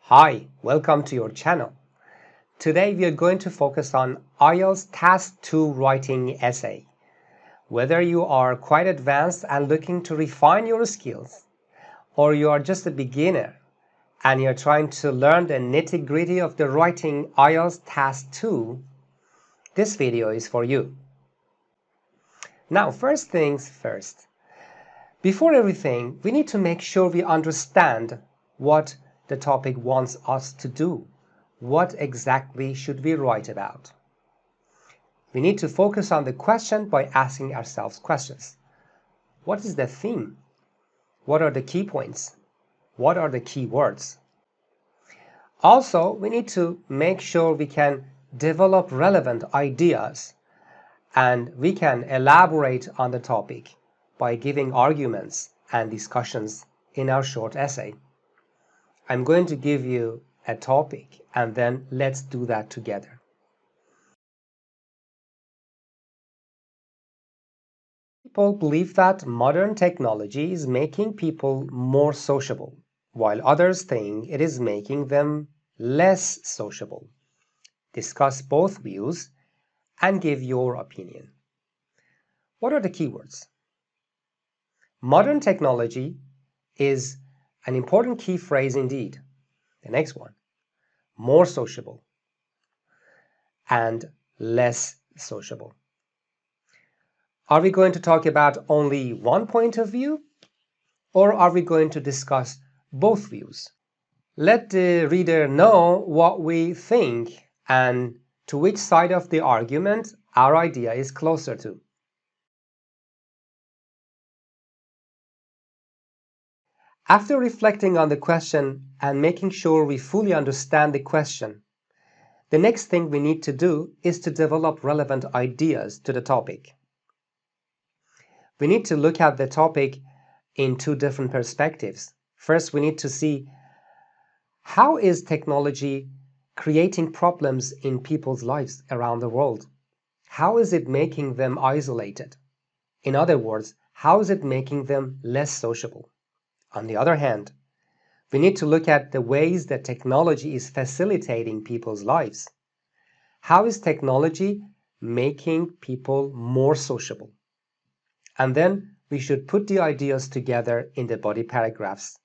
Hi, welcome to your channel. Today we are going to focus on IELTS Task 2 writing essay. Whether you are quite advanced and looking to refine your skills, or you are just a beginner and you're trying to learn the nitty-gritty of the writing IELTS Task 2, this video is for you. Now, first things first. Before everything, we need to make sure we understand what the topic wants us to do. What exactly should we write about? We need to focus on the question by asking ourselves questions. What is the theme? What are the key points? What are the key words? Also, we need to make sure we can develop relevant ideas and we can elaborate on the topic by giving arguments and discussions in our short essay. I'm going to give you a topic and then let's do that together. People believe that modern technology is making people more sociable, while others think it is making them less sociable. Discuss both views and give your opinion. What are the keywords? Modern technology is an important key phrase indeed. The next one, more sociable and less sociable. Are we going to talk about only one point of view, or are we going to discuss both views? Let the reader know what we think and to which side of the argument our idea is closer to. After reflecting on the question and making sure we fully understand the question, the next thing we need to do is to develop relevant ideas to the topic. We need to look at the topic in two different perspectives. First, we need to see how is technology creating problems in people's lives around the world? How is it making them isolated? In other words, how is it making them less sociable? On the other hand, we need to look at the ways that technology is facilitating people's lives. How is technology making people more sociable? And then we should put the ideas together in the body paragraphs.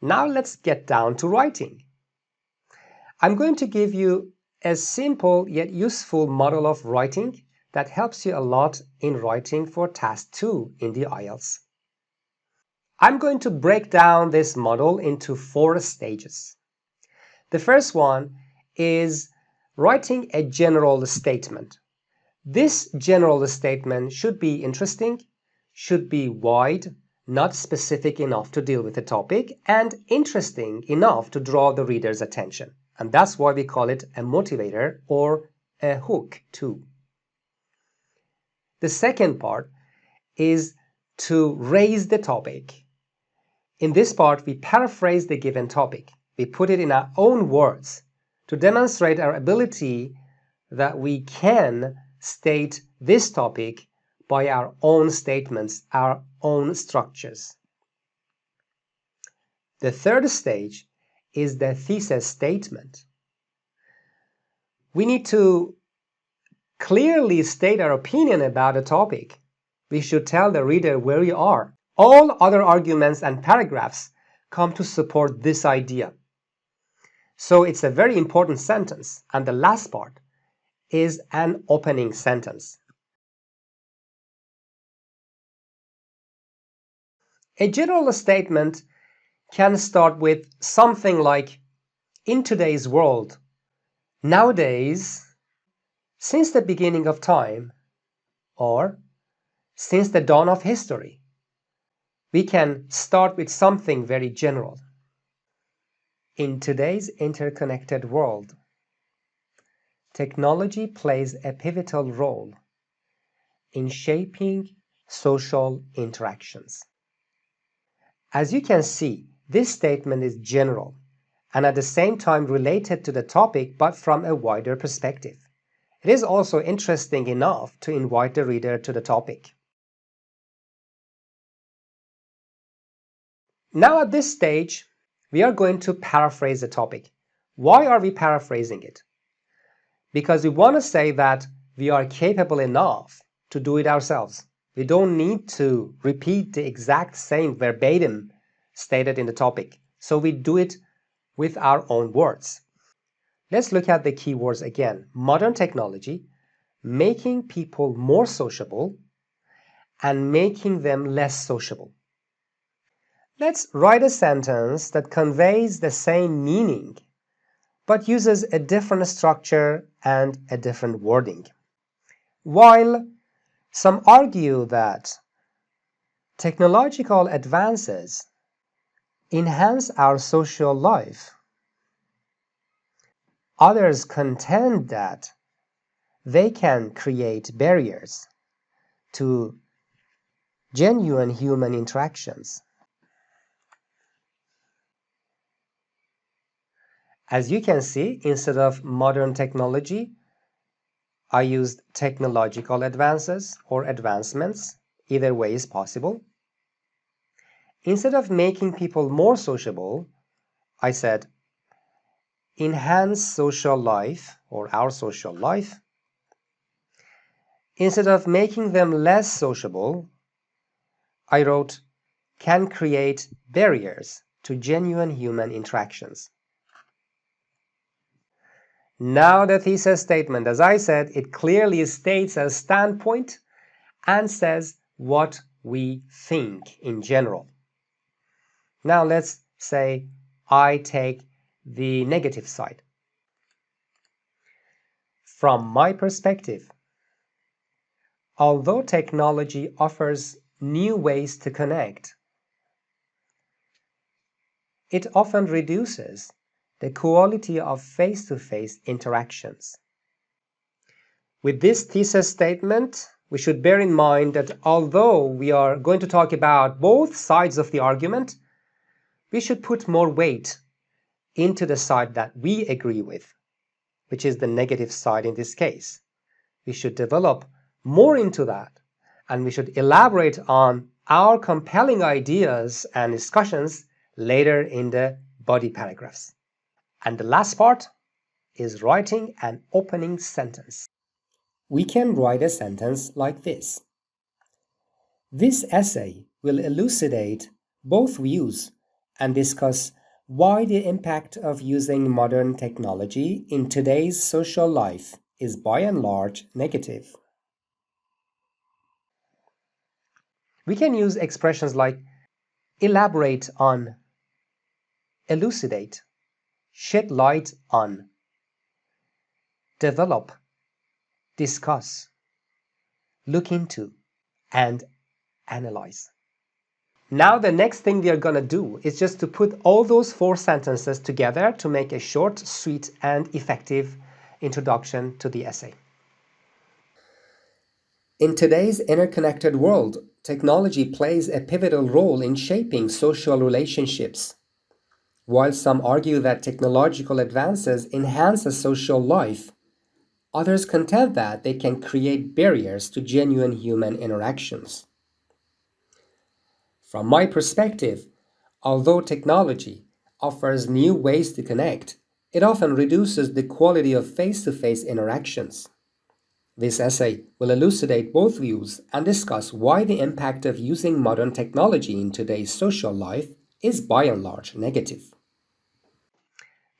Now let's get down to writing. I'm going to give you a simple yet useful model of writing that helps you a lot in writing for Task 2 in the IELTS. I'm going to break down this model into 4 stages. The first one is writing a general statement. This general statement should be interesting, should be wide, not specific enough to deal with the topic, and interesting enough to draw the reader's attention. And that's why we call it a motivator or a hook too. The second part is to raise the topic. In this part, we paraphrase the given topic. We put it in our own words to demonstrate our ability that we can state this topic by our own statements, our own structures. The third stage is the thesis statement. We need to clearly state our opinion about a topic. We should tell the reader where we are. All other arguments and paragraphs come to support this idea. So it's a very important sentence, and the last part is an opening sentence. A general statement can start with something like, in today's world, nowadays, since the beginning of time, or since the dawn of history. We can start with something very general. In today's interconnected world, technology plays a pivotal role in shaping social interactions. As you can see, this statement is general and at the same time related to the topic but from a wider perspective. It is also interesting enough to invite the reader to the topic. Now at this stage, we are going to paraphrase the topic. Why are we paraphrasing it? Because we want to say that we are capable enough to do it ourselves. We don't need to repeat the exact same verbatim stated in the topic. So we do it with our own words. Let's look at the keywords again. Modern technology, making people more sociable, and making them less sociable. Let's write a sentence that conveys the same meaning but uses a different structure and a different wording. While some argue that technological advances enhance our social life, others contend that they can create barriers to genuine human interactions. As you can see, instead of modern technology, I used technological advances or advancements. Either way is possible. Instead of making people more sociable, I said enhance social life or our social life. Instead of making them less sociable, I wrote can create barriers to genuine human interactions. Now the thesis statement, as I said, it clearly states a standpoint and says what we think in general. Now let's say I take the negative side. From my perspective, although technology offers new ways to connect, it often reduces the quality of face-to-face interactions. With this thesis statement, we should bear in mind that although we are going to talk about both sides of the argument, we should put more weight into the side that we agree with, which is the negative side in this case. We should develop more into that, and we should elaborate on our compelling ideas and discussions later in the body paragraphs. And the last part is writing an opening sentence. We can write a sentence like this. This essay will elucidate both views and discuss why the impact of using modern technology in today's social life is by and large negative. We can use expressions like elaborate on, elucidate, shed light on, develop, discuss, look into, and analyze. Now the next thing we are going to do is just to put all those 4 sentences together to make a short, sweet, and effective introduction to the essay. In today's interconnected world, technology plays a pivotal role in shaping social relationships. While some argue that technological advances enhance a social life, others contend that they can create barriers to genuine human interactions. From my perspective, although technology offers new ways to connect, it often reduces the quality of face-to-face interactions. This essay will elucidate both views and discuss why the impact of using modern technology in today's social life is by and large negative.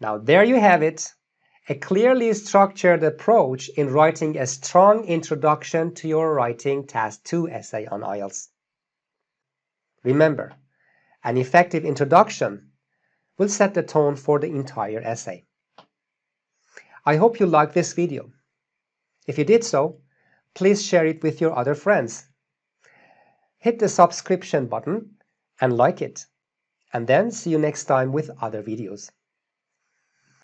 Now there you have it, a clearly structured approach in writing a strong introduction to your Writing Task 2 essay on IELTS. Remember, an effective introduction will set the tone for the entire essay. I hope you liked this video. If you did so, please share it with your other friends. Hit the subscription button and like it. And then see you next time with other videos.